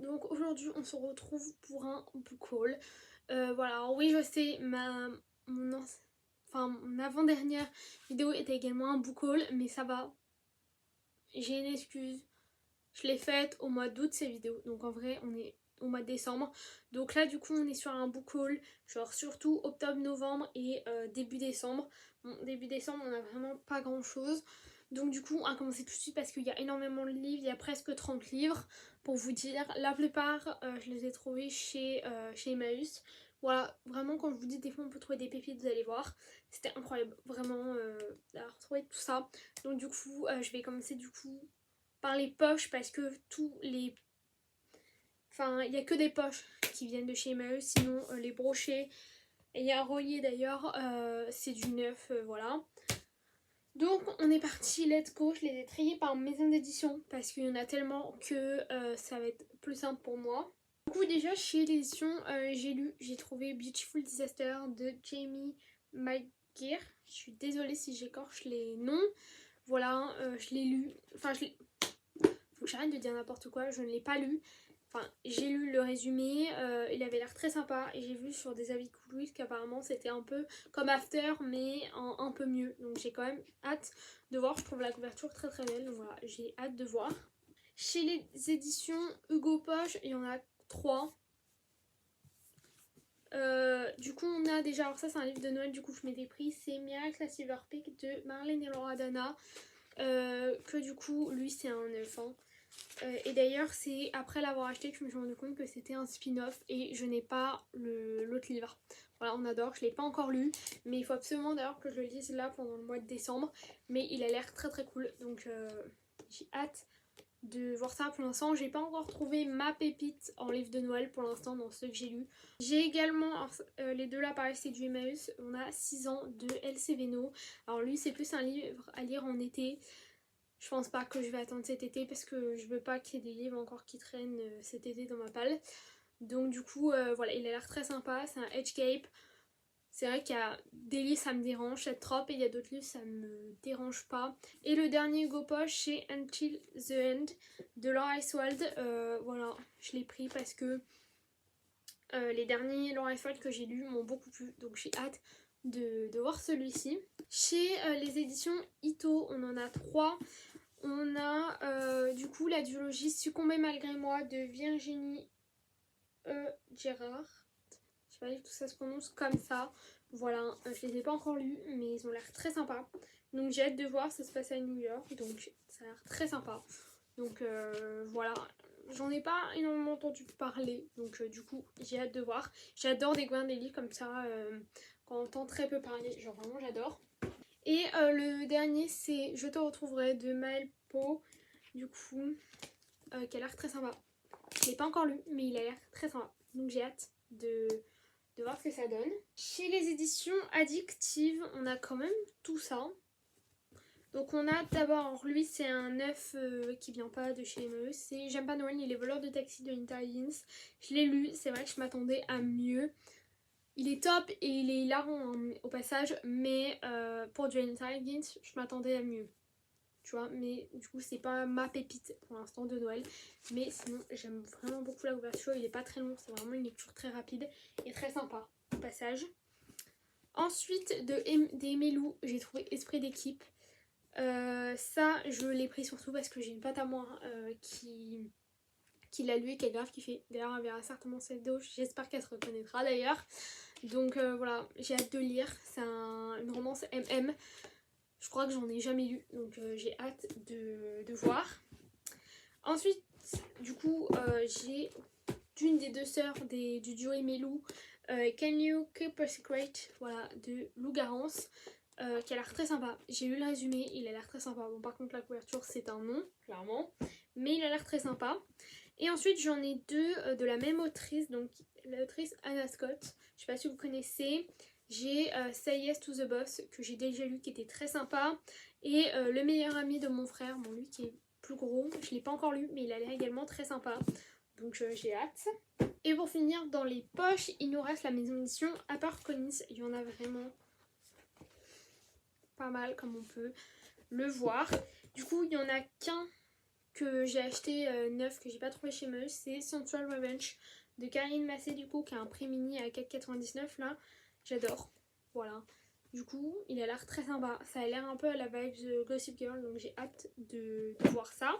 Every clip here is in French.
donc aujourd'hui on se retrouve pour un book haul. Voilà, alors oui je sais, mon avant-dernière vidéo était également un book haul, mais ça va, j'ai une excuse. Je l'ai faite au mois d'août ces vidéos, donc en vrai on est au mois de décembre. Donc là du coup on est sur un book haul, genre surtout octobre-novembre et début décembre. Bon, début décembre on a vraiment pas grand chose. Donc du coup on va commencer tout de suite parce qu'il y a énormément de livres, il y a presque 30 livres pour vous dire. La plupart je les ai trouvés chez Emmaüs. Voilà, vraiment quand je vous dis des fois on peut trouver des pépites, vous allez voir. C'était incroyable, vraiment d'avoir trouvé tout ça. Donc du coup je vais commencer du coup par les poches parce que tous les... Enfin, il n'y a que des poches qui viennent de chez Emmaüs, sinon les brochets, et il y a un relier d'ailleurs, c'est du neuf, voilà. Donc on est parti, let's go, je les ai triés par maison d'édition parce qu'il y en a tellement que ça va être plus simple pour moi. Du coup déjà chez l'édition, j'ai trouvé Beautiful Disaster de Jamie McGeer. Je suis désolée si j'écorche les noms. Voilà, je l'ai lu, faut que j'arrête de dire n'importe quoi, je ne l'ai pas lu. Enfin, j'ai lu le résumé, il avait l'air très sympa et j'ai vu sur des avis Coolwith qu'apparemment c'était un peu comme After mais un peu mieux. Donc j'ai quand même hâte de voir, je trouve la couverture très très belle, donc voilà, j'ai hâte de voir. Chez les éditions Hugo Poche, il y en a 3. Du coup on a déjà, alors ça c'est un livre de Noël, du coup je mets des prix, c'est Miracle à Silver Peak de Marlène et Laura Dana, que du coup lui c'est un 9 ans. Et d'ailleurs c'est après l'avoir acheté que je me suis rendu compte que c'était un spin-off et je n'ai pas l'autre livre. Voilà, on adore, je ne l'ai pas encore lu, mais il faut absolument d'ailleurs que je le lise là pendant le mois de décembre. Mais il a l'air très très cool, donc j'ai hâte de voir ça. Pour l'instant j'ai pas encore trouvé ma pépite en livre de Noël pour l'instant dans ceux que j'ai lus. J'ai également, les deux là pareil c'est du Emmaüs, on a 6 ans de LC Veno. Alors lui c'est plus un livre à lire en été. Je pense pas que je vais attendre cet été parce que je veux pas qu'il y ait des livres encore qui traînent cet été dans ma palle. Donc du coup voilà, il a l'air très sympa, c'est un Edgecape. C'est vrai qu'il y a des livres ça me dérange, cette trop, et il y a d'autres livres ça me dérange pas. Et le dernier Hugo Poche c'est Until the End de Laura Iswald. Voilà, je l'ai pris parce que les derniers Laura Iswald que j'ai lus m'ont beaucoup plu, donc j'ai hâte de voir celui-ci. Chez les éditions Ito, on en a 3. On a du coup la duologie Succomber malgré moi de Virginie Gérard. Je sais pas du tout ça se prononce comme ça. Voilà, je les ai pas encore lus mais ils ont l'air très sympas. Donc j'ai hâte de voir, ça se passe à New York donc ça a l'air très sympa. Donc voilà, j'en ai pas énormément entendu parler donc du coup j'ai hâte de voir. J'adore découvrir des livres comme ça quand on entend très peu parler, genre vraiment j'adore. Et le dernier c'est Je te retrouverai de Maël Pau, du coup, qui a l'air très sympa. Je l'ai pas encore lu, mais il a l'air très sympa. Donc j'ai hâte de voir ce que ça donne. Chez les éditions Addictive, on a quand même tout ça. Donc on a d'abord, alors lui c'est un neuf qui vient pas de chez Emmaüs, c'est J'aime pas Noël ni les voleurs de taxi de Linda Higgins. Je l'ai lu, c'est vrai que je m'attendais à mieux. Il est top et il est hilarant au passage, mais pour du Linda Higgins, je m'attendais à mieux. Tu vois, mais du coup c'est pas ma pépite pour l'instant de Noël, mais sinon j'aime vraiment beaucoup la couverture, il est pas très long, c'est vraiment une lecture très rapide et très sympa au passage. Ensuite des Melou, j'ai trouvé Esprit d'équipe. Ça je l'ai pris surtout parce que j'ai une pote à moi qui l'a lu et qui a grave kiffé. D'ailleurs elle verra certainement cette vidéo, j'espère qu'elle se reconnaîtra d'ailleurs. Donc voilà, j'ai hâte de lire, c'est une romance MM. Je crois que j'en ai jamais lu, donc j'ai hâte de voir. Ensuite, du coup, j'ai d'une des deux sœurs du duo Emilou, Can You Keep a Secret, voilà, de Lou Garance, qui a l'air très sympa. J'ai lu le résumé, il a l'air très sympa. Bon, par contre, la couverture, c'est un non, clairement, mais il a l'air très sympa. Et ensuite, j'en ai deux de la même autrice, donc l'autrice Anna Scott. Je sais pas si vous connaissez. J'ai Say Yes to the Boss que j'ai déjà lu qui était très sympa. Et Le meilleur ami de mon frère, bon lui qui est plus gros, je l'ai pas encore lu mais il a l'air également très sympa. Donc j'ai hâte. Et pour finir dans les poches, il nous reste la maison d'édition HarperCollins. Il y en a vraiment pas mal comme on peut le voir. Du coup il n'y en a qu'un que j'ai acheté neuf, que j'ai pas trouvé chez Meuse, c'est Sensual Revenge de Karine Massé, du coup, qui a un prix mini à 4,99 là. J'adore. Voilà. Du coup, il a l'air très sympa. Ça a l'air un peu à la vibe de Gossip Girl, donc j'ai hâte de voir ça.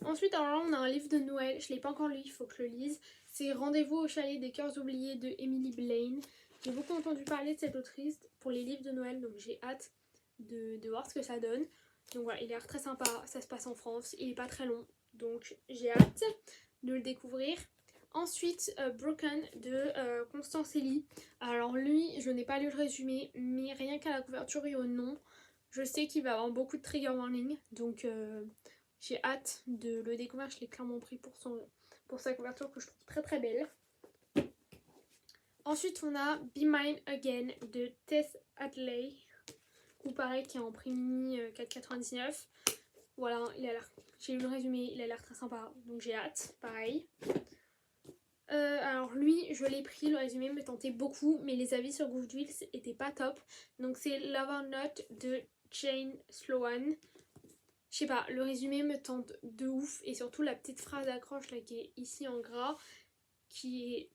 Ensuite, alors là, on a un livre de Noël. Je l'ai pas encore lu, il faut que je le lise. C'est Rendez-vous au chalet des cœurs oubliés de Emily Blaine. J'ai beaucoup entendu parler de cette autrice pour les livres de Noël, donc j'ai hâte de voir ce que ça donne. Donc voilà, il a l'air très sympa. Ça se passe en France. Il est pas très long, donc j'ai hâte de le découvrir. Ensuite, Broken de Constance Elie. Alors lui, je n'ai pas lu le résumé, mais rien qu'à la couverture et au nom, je sais qu'il va avoir beaucoup de trigger warning. Donc j'ai hâte de le découvrir. Je l'ai clairement pris pour sa couverture que je trouve très très belle. Ensuite, on a Be Mine Again de Tess Hadley. Ou pareil, qui est en prix mini 4,99. Voilà, j'ai lu le résumé, il a l'air très sympa. Donc j'ai hâte, pareil. Alors lui, je l'ai pris, le résumé me tentait beaucoup, mais les avis sur Goodreads étaient pas top. Donc c'est Love or Not de Jane Sloan. Je sais pas, le résumé me tente de ouf, et surtout la petite phrase d'accroche là qui est ici en gras, qui est: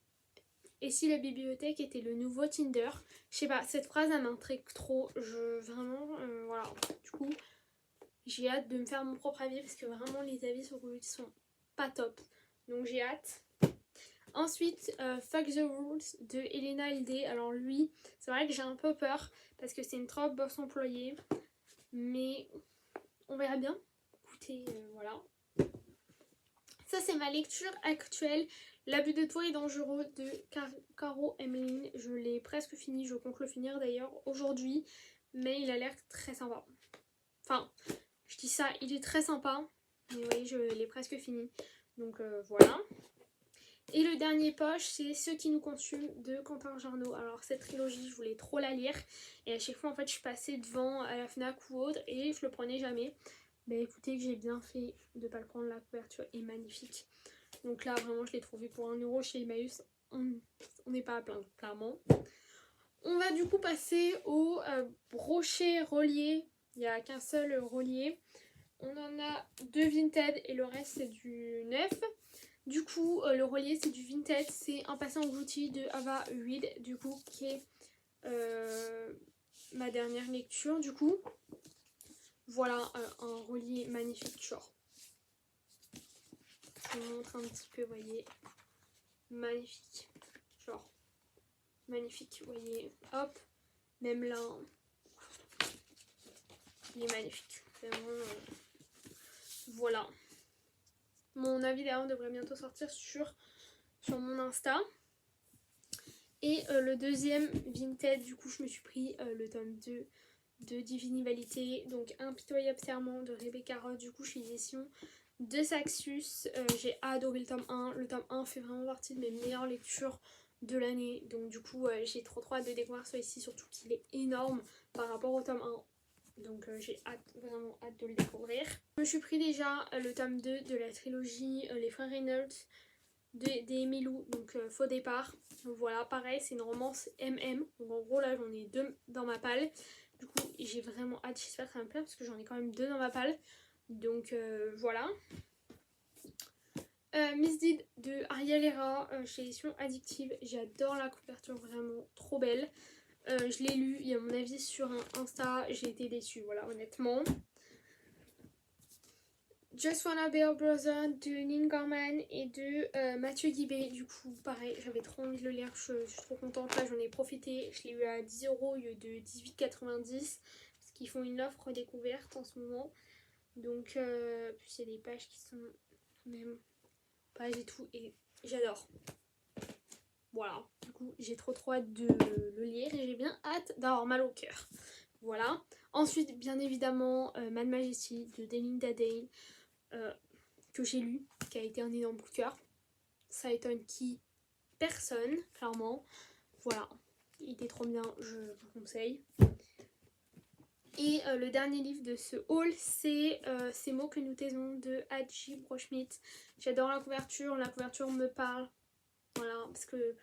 et si la bibliothèque était le nouveau Tinder? Je sais pas, cette phrase elle m'intrigue trop, vraiment, voilà. Du coup, j'ai hâte de me faire mon propre avis, parce que vraiment les avis sur Goodreads sont pas top. Donc j'ai hâte. Ensuite, Fuck the Rules de Elena Hildé. Alors lui, c'est vrai que j'ai un peu peur parce que c'est une trop boss employée, mais on verra bien. Écoutez, voilà. Ça c'est ma lecture actuelle. L'abus de toi est dangereux de Caro Emeline. Je l'ai presque fini, je compte le finir d'ailleurs aujourd'hui, mais il a l'air très sympa. Enfin, je dis ça, il est très sympa, mais oui, je l'ai presque fini. Donc voilà. Et le dernier poche, c'est Ceux qui nous consument de Quentin Jarnot. Alors cette trilogie, je voulais trop la lire. Et à chaque fois, en fait, je passais devant à la FNAC ou autre et je le prenais jamais. Bah écoutez, que j'ai bien fait de pas le prendre, la couverture est magnifique. Donc là, vraiment, je l'ai trouvé pour 1€ chez Emmaüs. On n'est pas à plaindre, clairement. On va du coup passer au brochet relié. Il n'y a qu'un seul relié. On en a 2 Vinted et le reste, c'est du neuf. Du coup, le relié, c'est du Vinted, c'est Un passé englouti de Ava Reed, du coup, qui est ma dernière lecture, du coup. Voilà, un relié magnifique, genre. Je vous montre un petit peu, vous voyez. Magnifique, genre. Magnifique, vous voyez. Hop, même là, il est magnifique. Vraiment, voilà. Mon avis d'ailleurs devrait bientôt sortir sur mon Insta. Et le deuxième Vinted, du coup, je me suis pris le tome 2 de Divinivalité, donc Impitoyable Serment de Rebecca Roth, du coup, chez les éditions de Saxus. J'ai adoré le tome 1. Le tome 1 fait vraiment partie de mes meilleures lectures de l'année. Donc, du coup, j'ai trop hâte de découvrir celui-ci, surtout qu'il est énorme par rapport au tome 1. Donc j'ai vraiment hâte de le découvrir. Je me suis pris déjà le tome 2 de la trilogie Les Frères Reynolds des Milou, donc Faux départ. Donc voilà, pareil, c'est une romance MM. Donc en gros là j'en ai 2 dans ma palle. Du coup j'ai vraiment hâte, j'espère que ça me plaît parce que j'en ai quand même 2 dans ma palle. Donc voilà. Miss Deed de Ariel Hera chez Éditions Addictive. J'adore la couverture, vraiment trop belle. Je l'ai lu, il y a mon avis sur un Insta, j'ai été déçue, voilà, honnêtement. Just Wanna Be a Brother de Nin Gorman et de Mathieu Guibé. Du coup, pareil, j'avais trop envie de le lire, je suis trop contente. Là, j'en ai profité, je l'ai eu à 10€ au lieu de 18,90 parce qu'ils font une offre découverte en ce moment. Donc, puis il y a des pages qui sont même pages et tout, et j'adore. Voilà, du coup j'ai trop hâte de le lire et j'ai bien hâte d'avoir mal au cœur. Voilà. Ensuite, bien évidemment, Mad Majesty de Delinda Dane, que j'ai lu, qui a été un énorme coup de cœur. Ça étonne qui? Personne, clairement. Voilà, il était trop bien, je vous conseille. Et le dernier livre de ce haul, c'est Ces mots que nous taisons de Hadji Broschmidt. J'adore la couverture me parle. Voilà, parce que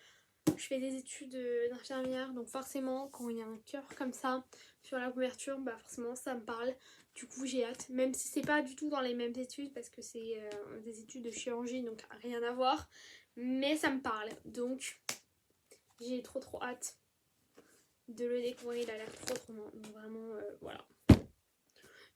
je fais des études d'infirmière, donc forcément quand il y a un cœur comme ça sur la couverture, bah forcément ça me parle. Du coup j'ai hâte, même si c'est pas du tout dans les mêmes études parce que c'est des études de chirurgie donc rien à voir, mais ça me parle, donc j'ai trop hâte de le découvrir, il a l'air trop bien, donc vraiment voilà.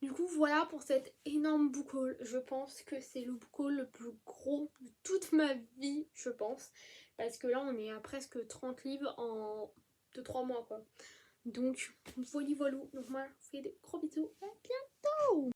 Du coup voilà pour cet énorme book haul, je pense que c'est le book haul le plus gros de toute ma vie, je pense, parce que là on est à presque 30 livres en 2-3 mois quoi. Donc voilà, donc moi je vous fais des gros bisous, à bientôt.